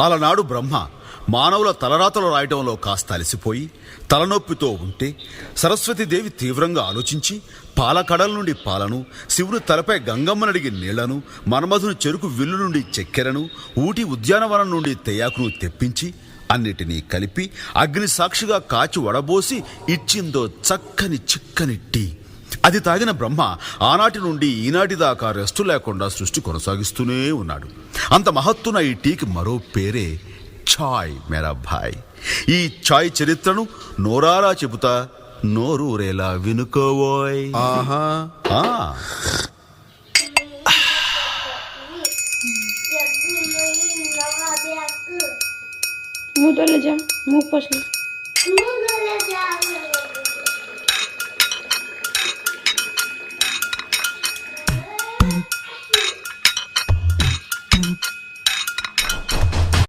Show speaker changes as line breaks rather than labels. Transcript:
అలనాడు బ్రహ్మ మానవుల తలరాతలు రాయటంలో కాస్త అలసిపోయి తలనొప్పితో ఉంటే సరస్వతీదేవి తీవ్రంగా ఆలోచించి పాలకడల నుండి పాలను, శివుని తలపై గంగమ్మనడిగి నీళ్లను, మన్మధుని చెరుకు విల్లు నుండి చక్కెరను, ఊటి ఉద్యానవనం నుండి తెయాకును తెప్పించి అన్నిటినీ కలిపి అగ్ని సాక్షిగా కాచి వడబోసి ఇచ్చిందో చక్కని చిక్కని టీ. అది తాగిన బ్రహ్మ ఆనాటి నుండి ఈనాటి దాకా రెస్టు లేకుండా సృష్టి కొనసాగిస్తూనే ఉన్నాడు. అంత మహత్తున ఈ టీకి మరో పేరే ఛాయ్ మేరా భాయ్. ఈ ఛాయ్ చరిత్రను నోరారా చెబుతా, నోరూరేలా వినుకోవోయ్.
ఆహా.
ఆ
मुंह तो ले जा, मुंह पोछ ले।